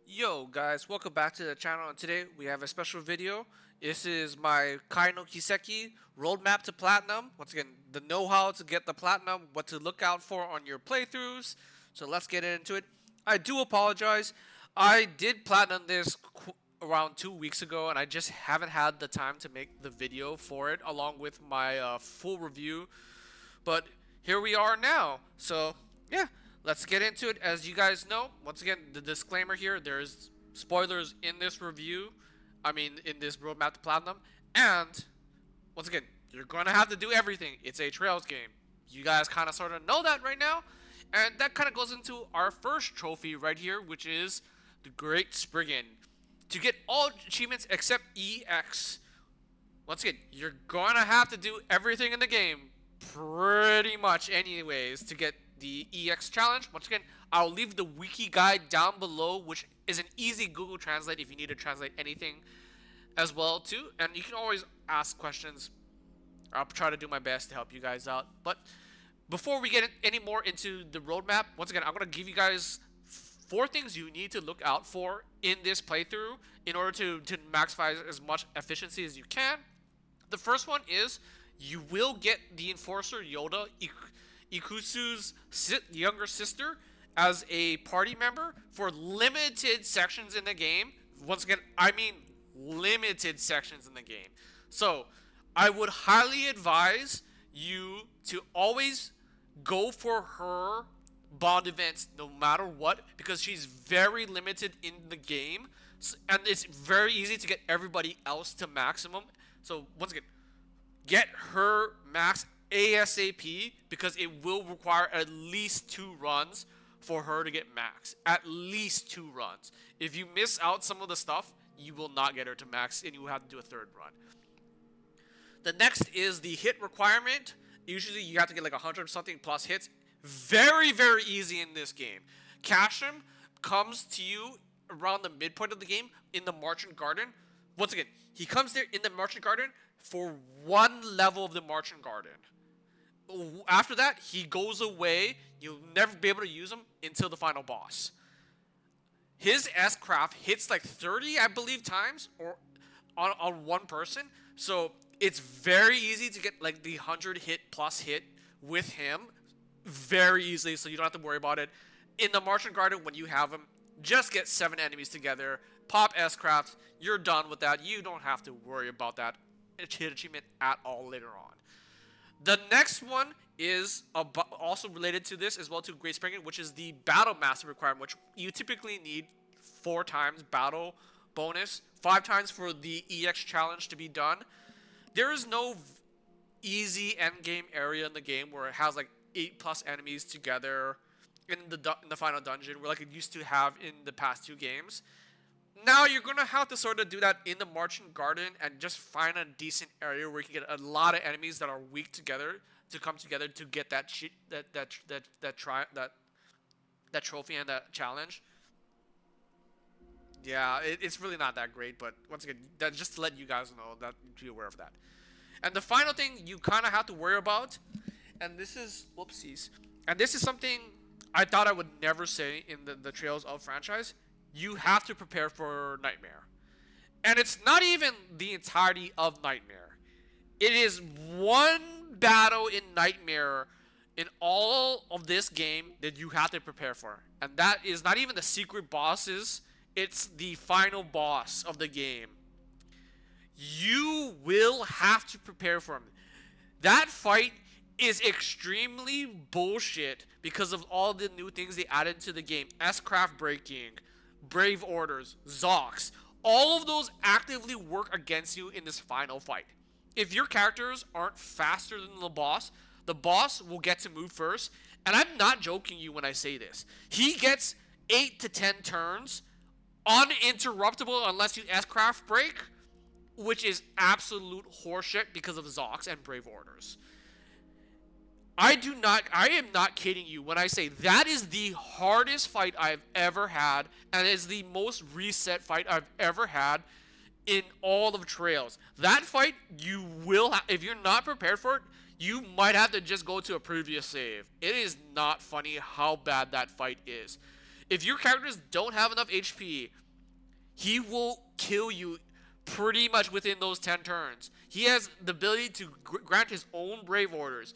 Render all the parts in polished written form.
Yo guys, welcome back to the channel, and today we have a special video. This is my Kaino Kiseki roadmap to platinum. Once again, the know-how to get the platinum, what to look out for on your playthroughs. So let's get into it. I do apologize. I did platinum this around 2 weeks ago, and I just haven't had the time to make the video for it along with my full review. But here we are now. So yeah, let's get into it. As you guys know, once again, the disclaimer here: there's spoilers in this review. I mean, in this roadmap to platinum, and once again, you're gonna have to do everything. It's a Trails game. You guys kind of sort of know that right now, and that kind of goes into our first trophy right here, which is the Great Spriggan. To get all achievements except EX, once again, you're gonna have to do everything in the game pretty much anyways to get the EX challenge. Once again, I'll leave the wiki guide down below, which is an easy Google Translate if you need to translate anything as well too. And you can always ask questions. I'll try to do my best to help you guys out. But before we get any more into the roadmap, once again, I'm gonna give you guys 4 things you need to look out for in this playthrough in order to maximize as much efficiency as you can. The first one is you will get the Enforcer Yoda, Ikusu's younger sister, as a party member for limited sections in the game. Once again, I mean limited sections in the game. So I would highly advise you to always go for her bond events no matter what, because she's very limited in the game, and it's very easy to get everybody else to maximum. So once again, get her max ASAP, because it will require at least 2 runs for her to get max. At least 2 runs. If you miss out some of the stuff, you will not get her to max, and you will have to do a 3rd run. The next is the hit requirement. Usually you have to get like 100 something plus hits. Very, very easy in this game. Kashim comes to you around the midpoint of the game in the Marchant Garden. Once again, he comes there in the Marchant Garden for 1 level of the Marchant Garden. After that, he goes away. You'll never be able to use him until the final boss. His S-Craft hits like 30, I believe, times or on one person. So it's very easy to get like the 100 hit plus hit with him very easily, so you don't have to worry about it. In the Marchant Garden, when you have him, just get 7 enemies together, pop S-Craft, you're done with that. You don't have to worry about that hit achievement at all later on. The next one is also related to this as well, to Great Spriggan, which is the Battle Master requirement, which you typically need 4 times battle bonus, 5 times for the EX challenge to be done. There is no easy endgame area in the game where it has like 8+ enemies together in the final dungeon, where like it used to have in the past 2 games. Now you're gonna have to sort of do that in the Marchant Garden and just find a decent area where you can get a lot of enemies that are weak together to come together to get that trophy and that challenge. Yeah, it's really not that great, but once again, just to let you guys know that, to be aware of that. And the final thing you kind of have to worry about, and this is whoopsies, and this is something I thought I would never say in the Trails of franchise. You have to prepare for Nightmare, and it's not even the entirety of Nightmare. It is one battle in Nightmare in all of this game that you have to prepare for, and that is not even the secret bosses. It's the final boss of the game. You will have to prepare for him. That fight is extremely bullshit because of all the new things they added to the game. S-Craft breaking, Brave Orders, Zox. All of those actively work against you in this final fight. If your characters aren't faster than the boss will get to move first. And I'm not joking you when I say this. He gets 8 to 10 turns uninterruptible unless you S-Craft break, which is absolute horseshit because of Zox and Brave Orders. I am not kidding you when I say that is the hardest fight I've ever had, and is the most reset fight I've ever had in all of Trails. That fight, you will, if you're not prepared for it, you might have to just go to a previous save. It is not funny how bad that fight is. If your characters don't have enough HP, he will kill you pretty much within those 10 turns. He has the ability to grant his own Brave Orders,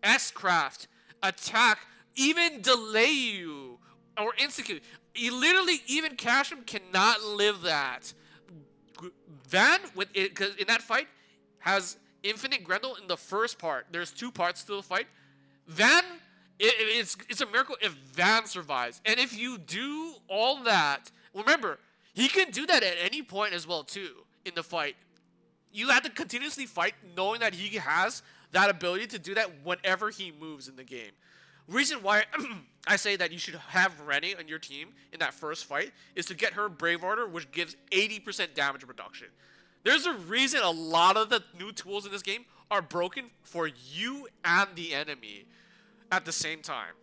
S-Craft, attack, even delay you, or execute. He literally, even Casham cannot live that. Van, with it, because in that fight, has infinite Grendel in the first part. There's 2 parts to the fight. Van, it's a miracle if Van survives. And if you do all that, remember, he can do that at any point as well, too, in the fight. You have to continuously fight knowing that he has that ability to do that whenever he moves in the game. Reason why I say that you should have Rennie on your team in that first fight is to get her Brave Order, which gives 80% damage reduction. There's a reason a lot of the new tools in this game are broken for you and the enemy at the same time.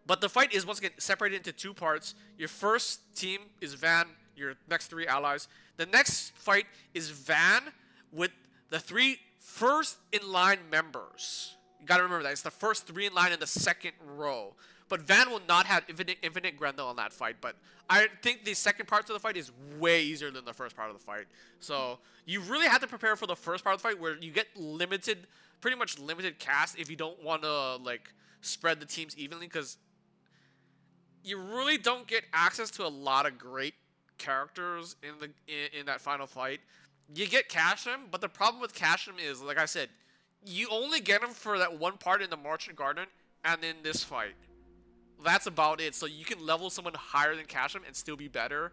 But the fight is once again separated into 2 parts. Your first team is Van, your next 3 allies. The next fight is Van with the 3 first in line members. You gotta remember that. It's the first 3 in line in the second row. But Van will not have infinite Grendel in that fight. But I think the second part of the fight is way easier than the first part of the fight. So you really have to prepare for the first part of the fight where you get limited, pretty much limited cast if you don't want to like spread the teams evenly, because you really don't get access to a lot of great characters in that final fight. You get Casham, but the problem with Casham is, like I said, you only get him for that one part in the Marching Garden and in this fight. That's about it. So you can level someone higher than Casham and still be better.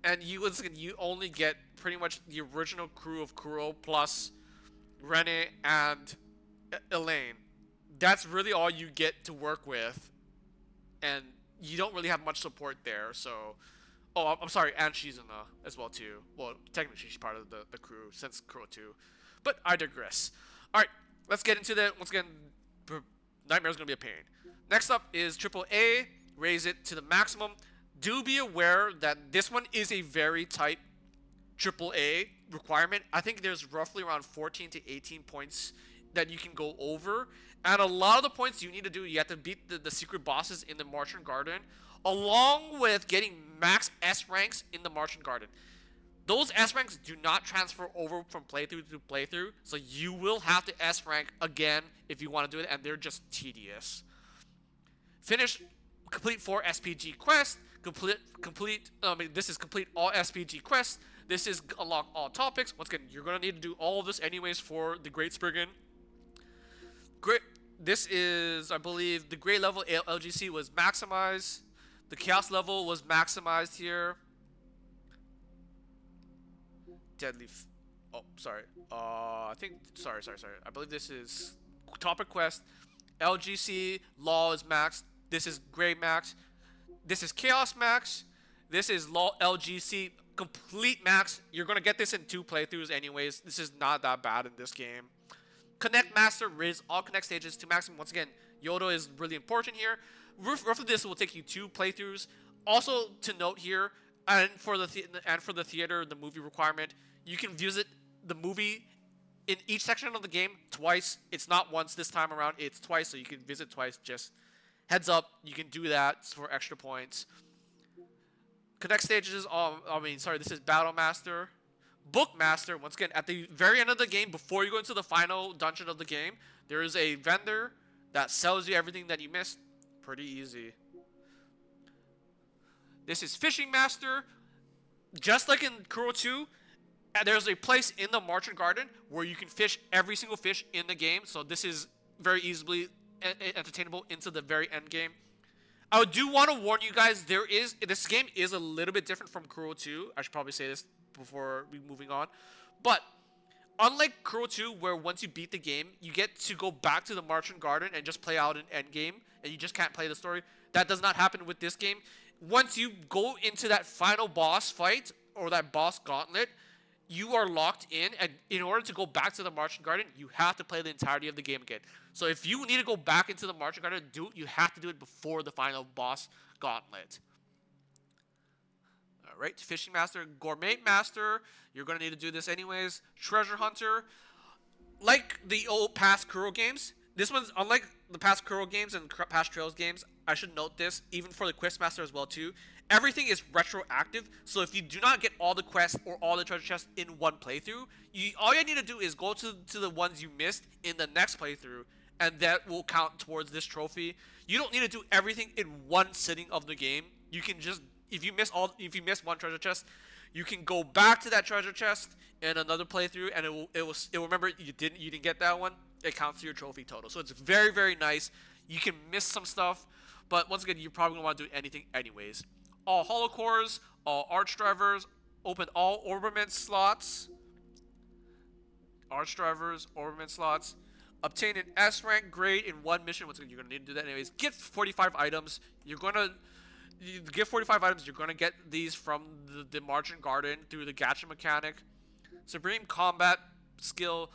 And you only get pretty much the original crew of Kuro plus Rennie and Elaine. That's really all you get to work with. And you don't really have much support there. So, oh, I'm sorry, and she's in the as well too. Well, technically she's part of the crew since Kuro 2. But I digress. Alright, let's get into that. Once again, Nightmare's going to be a pain. Next up is AAA. Raise it to the maximum. Do be aware that this one is a very tight AAA requirement. I think there's roughly around 14 to 18 points that you can go over. And a lot of the points you need to do, you have to beat the secret bosses in the Marching Garden, along with getting max S ranks in the Marching Garden. Those S ranks do not transfer over from playthrough to playthrough, so you will have to S rank again if you want to do it, and they're just tedious. Complete 4 SPG quests. This is complete all SPG quests. This is unlock all topics. Once again, you're gonna need to do all of this anyways for the Great Spriggan. This is, I believe, the Great level LGC was maximized. The Chaos level was maximized here. Deadly. Oh, sorry. I think. Sorry. I believe this is topic quest. LGC Law is maxed. This is Grey max. This is Chaos max. This is Law LGC complete max. You're gonna get this in 2 playthroughs anyways. This is not that bad in this game. Connect Master raise all connect stages to maximum. Once again, Yodo is really important here. Roughly this will take you 2 playthroughs. Also to note here, and for the theater, the movie requirement, you can visit the movie in each section of the game twice. It's not once this time around, it's twice, so you can visit twice. Just heads up, you can do that for extra points. Connect stages, this is Battle Master. Book Master, once again, at the very end of the game, before you go into the final dungeon of the game, there is a vendor that sells you everything that you missed. Pretty easy. This is Fishing Master. Just like in Kuro 2, there's a place in the Marching Garden where you can fish every single fish in the game. So this is very easily entertainable into the very end game. I do want to warn you guys, this game is a little bit different from Kuro 2. I should probably say this before we moving on. But unlike Kuro 2, where once you beat the game, you get to go back to the Marching Garden and just play out an end game, and you just can't play the story. That does not happen with this game. Once you go into that final boss fight, or that boss gauntlet, you are locked in, and in order to go back to the Marching Garden, you have to play the entirety of the game again. So if you need to go back into the Marching Garden, you have to do it before the final boss gauntlet. Alright, Fishing Master, Gourmet Master, you're going to need to do this anyways. Treasure Hunter, like the old past Kuro games, this one's, unlike the past Kuro games and past Trails games, I should note this, even for the Questmaster as well too. Everything is retroactive, so if you do not get all the quests or all the treasure chests in one playthrough, all you need to do is go to the ones you missed in the next playthrough, and that will count towards this trophy. You don't need to do everything in one sitting of the game. You can just, if you miss one treasure chest, you can go back to that treasure chest in another playthrough, and it will remember you didn't get that one. It counts to your trophy total. So it's very, very nice. You can miss some stuff, but once again, you're probably gonna want to do anything anyways. All hollow cores, all arch drivers, open all orbiment slots. Arch drivers, orbiment slots. Obtain an S rank grade in one mission. Once again, you're gonna need to do that anyways. Get 45 items. You get 45 items. You're gonna get these from the Marching Garden through the gacha mechanic. Supreme combat skill,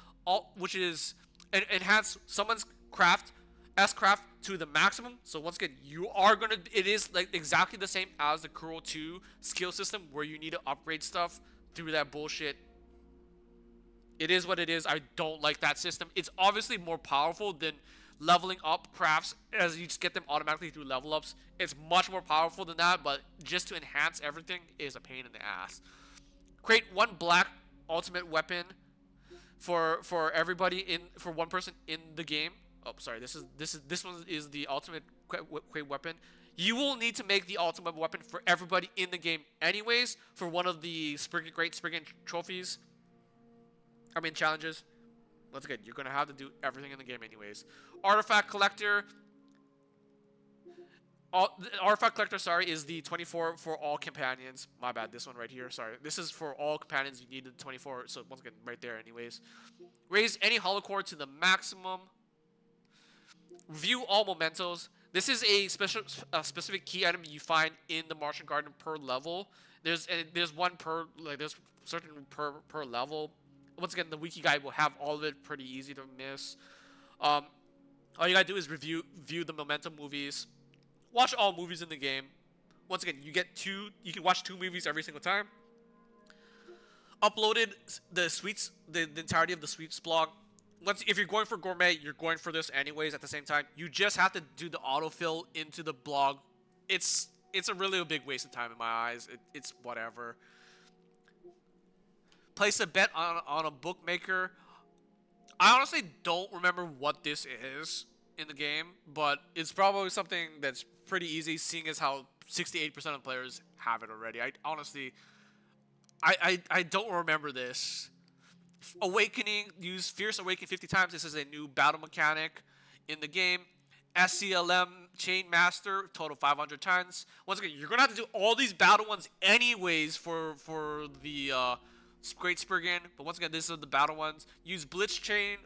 which is enhance someone's craft, S-craft to the maximum. So once again, it is like exactly the same as the Kuro 2 skill system where you need to upgrade stuff through that bullshit. It is what it is. I don't like that system. It's obviously more powerful than leveling up crafts as you just get them automatically through level ups. It's much more powerful than that, but just to enhance everything is a pain in the ass. Create one black ultimate weapon for everybody for one person in the game. Oh, sorry. This one is the ultimate great weapon. You will need to make the ultimate weapon for everybody in the game anyways for one of the Spriggan trophies. I mean challenges. Once again, you're gonna have to do everything in the game anyways. Artifact collector. Artifact collector, sorry, is the 24 for all companions. My bad, this one right here. Sorry, this is for all companions. You need the 24. So once again, right there, anyways. Raise any hollow core to the maximum. View all mementos. This is a specific key item you find in the Marching Garden per level. There's one per there's certain per level. Once again, the wiki guide will have all of it pretty easy to miss. All you gotta do is view the momentum movies. Watch all movies in the game. Once again, you can watch 2 movies every single time. Uploaded the entirety of the sweets blog. If you're going for gourmet, you're going for this anyways at the same time. You just have to do the autofill into the blog. It's a really big waste of time in my eyes. It's whatever. Place a bet on a bookmaker. I honestly don't remember what this is in the game, but it's probably something that's pretty easy, seeing as how 68% of players have it already. I honestly, I don't remember this. Awakening, use Fierce Awakening 50 times. This is a new battle mechanic in the game. SCLM Chain Master, total 500 times. Once again, you're gonna have to do all these battle ones anyways for the Great Spriggan, but once again, these are the battle ones. Use Blitz Chain.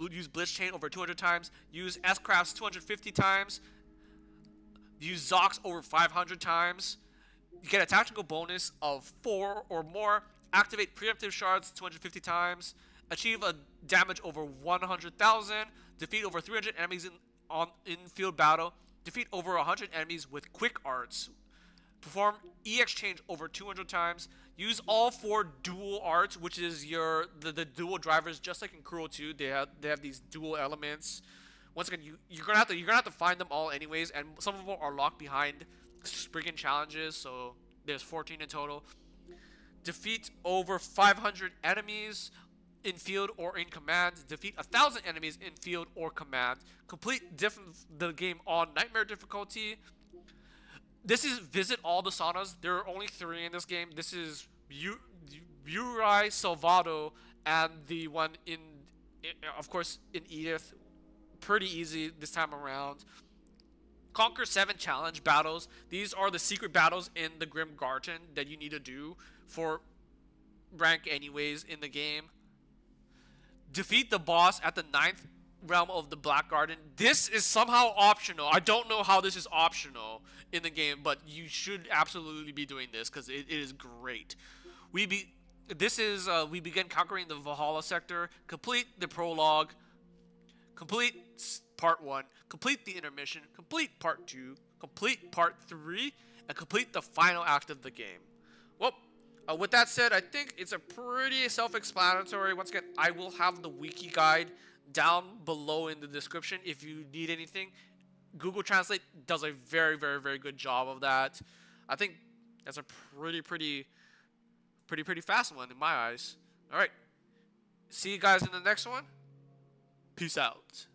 Use Blitz Chain over 200 times. Use S-Crafts 250 times. Use Zox over 500 times. You get a tactical bonus of 4 or more. Activate preemptive shards 250 times. Achieve a damage over 100,000. Defeat over 300 enemies in field battle. Defeat over 100 enemies with quick arts. Perform EX change over 200 times. Use all 4 dual arts, which is the dual drivers, just like in Kuro 2. They have these dual elements. Once again, you're gonna have to find them all anyways, and some of them are locked behind Spriggan challenges. So there's 14 in total. Defeat over 500 enemies in field or in command. Defeat 1,000 enemies in field or command. Complete the game on nightmare difficulty. This is visit all the saunas. There are only 3 in this game. This is Burai, Salvado, and the one of course, in Edith. Pretty easy this time around. Conquer 7 challenge battles. These are the secret battles in the Grim Garden that you need to do for rank anyways in the game. Defeat the boss at the 9th realm of the Black Garden. This is somehow optional. I don't know how this is optional in the game, but you should absolutely be doing this because it is great. We begin conquering the Valhalla sector. Complete the prologue. Complete part 1. Complete the intermission. Complete part 2. Complete part 3. And complete the final act of the game. Well, with that said, I think it's a pretty self-explanatory. Once again, I will have the wiki guide down below in the description if you need anything. Google Translate does a very, very, very good job of that. I think that's a pretty fast one in my eyes. All right. See you guys in the next one. Peace out.